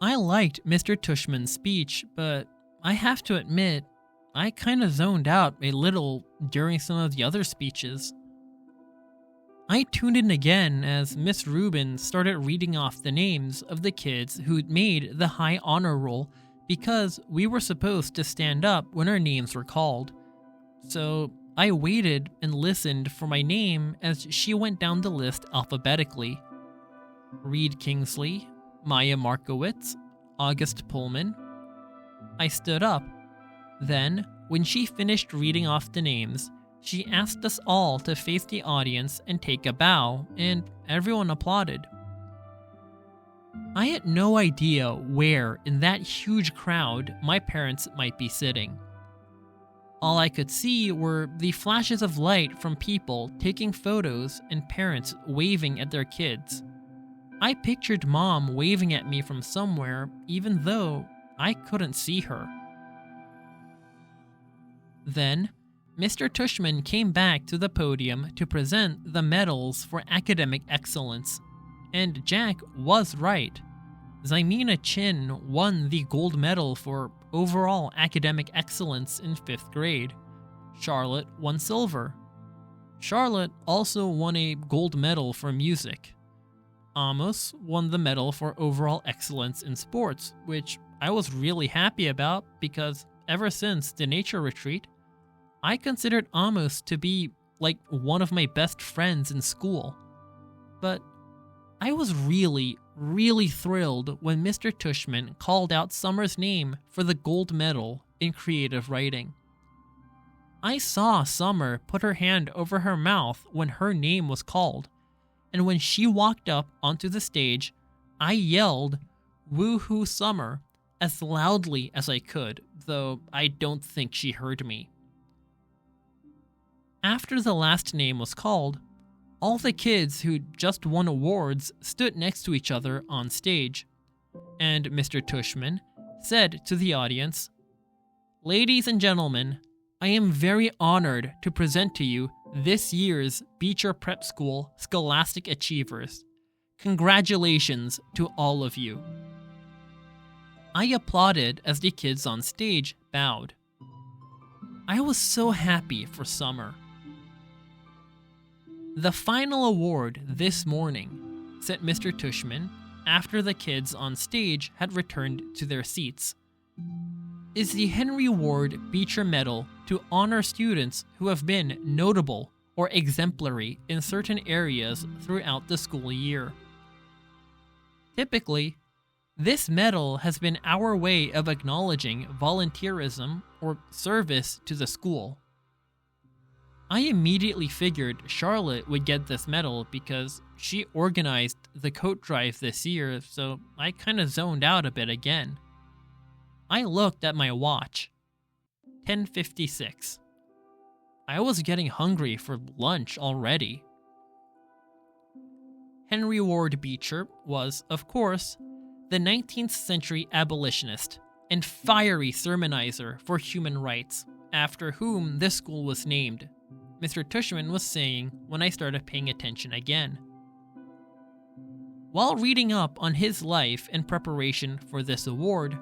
I liked Mr. Tushman's speech, but I have to admit, I kinda zoned out a little during some of the other speeches. I tuned in again as Miss Rubin started reading off the names of the kids who'd made the high honor roll because we were supposed to stand up when our names were called. So I waited and listened for my name as she went down the list alphabetically. Reed Kingsley, Maya Markowitz, August Pullman. I stood up. Then, when she finished reading off the names, she asked us all to face the audience and take a bow, and everyone applauded. I had no idea where in that huge crowd my parents might be sitting. All I could see were the flashes of light from people taking photos and parents waving at their kids. I pictured Mom waving at me from somewhere, even though I couldn't see her. Then, Mr. Tushman came back to the podium to present the medals for academic excellence. And Jack was right. Zymina Chin won the gold medal for overall academic excellence in 5th grade. Charlotte won silver. Charlotte also won a gold medal for music. Amos won the medal for overall excellence in sports, which I was really happy about because ever since the nature retreat, I considered Amos to be like one of my best friends in school. But I was really thrilled when Mr. Tushman called out Summer's name for the gold medal in creative writing. I saw Summer put her hand over her mouth when her name was called, and when she walked up onto the stage, I yelled, "Woohoo Summer," as loudly as I could, though I don't think she heard me. After the last name was called, all the kids who'd just won awards stood next to each other on stage, and Mr. Tushman said to the audience, "Ladies and gentlemen, I am very honored to present to you this year's Beecher Prep School Scholastic Achievers. Congratulations to all of you." I applauded as the kids on stage bowed. I was so happy for Summer. "The final award this morning," said Mr. Tushman after the kids on stage had returned to their seats, "is the Henry Ward Beecher Medal to honor students who have been notable or exemplary in certain areas throughout the school year. Typically, this medal has been our way of acknowledging volunteerism or service to the school. I immediately figured Charlotte would get this medal because she organized the coat drive this year, so I kinda zoned out a bit again. I looked at my watch. 10:56. I was getting hungry for lunch already. Henry Ward Beecher was, of course, the 19th century abolitionist and fiery sermonizer for human rights, after whom this school was named, Mr. Tushman was saying when I started paying attention again. While reading up on his life in preparation for this award,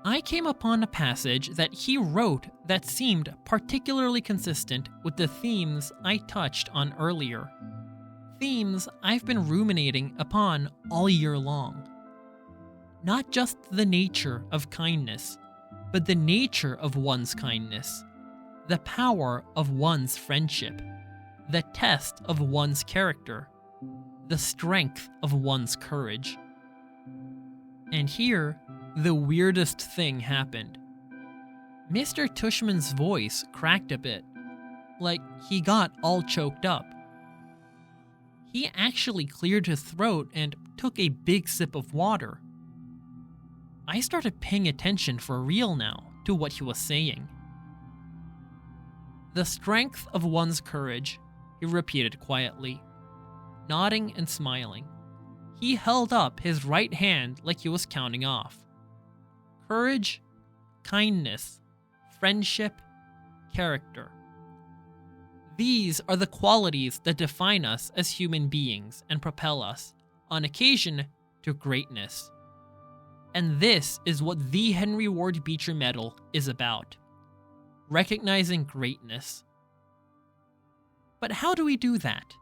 I came upon a passage that he wrote that seemed particularly consistent with the themes I touched on earlier. Themes I've been ruminating upon all year long. Not just the nature of kindness, but the nature of one's kindness, the power of one's friendship, the test of one's character, the strength of one's courage. And here, the weirdest thing happened. Mr. Tushman's voice cracked a bit, like he got all choked up. He actually cleared his throat and took a big sip of water. I started paying attention for real now to what he was saying. The strength of one's courage, he repeated quietly, nodding and smiling. He held up his right hand like he was counting off. Courage, kindness, friendship, character. These are the qualities that define us as human beings and propel us, on occasion, to greatness. And this is what the Henry Ward Beecher Medal is about. Recognizing greatness. But how do we do that?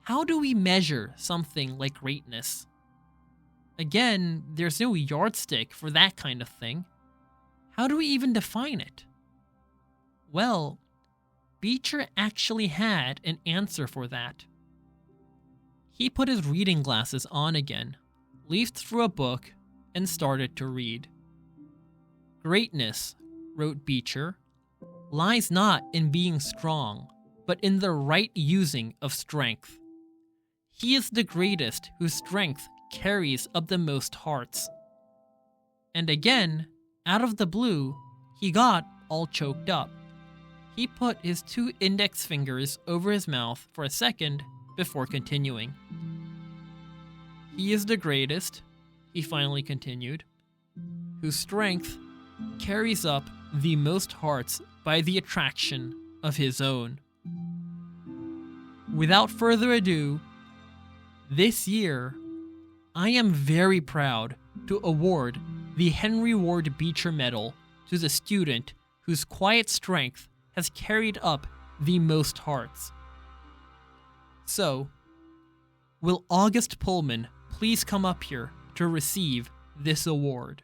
How do we measure something like greatness? Again, there's no yardstick for that kind of thing. How do we even define it? Well, Beecher actually had an answer for that. He put his reading glasses on again, leafed through a book, and started to read. Greatness, wrote Beecher, lies not in being strong, but in the right using of strength. He is the greatest whose strength carries up the most hearts. And again, out of the blue, he got all choked up. He put his 2 index fingers over his mouth for a second before continuing. He is the greatest, he finally continued, whose strength carries up the most hearts by the attraction of his own. Without further ado, this year, I am very proud to award the Henry Ward Beecher Medal to the student whose quiet strength has carried up the most hearts. So, will August Pullman please come up here to receive this award?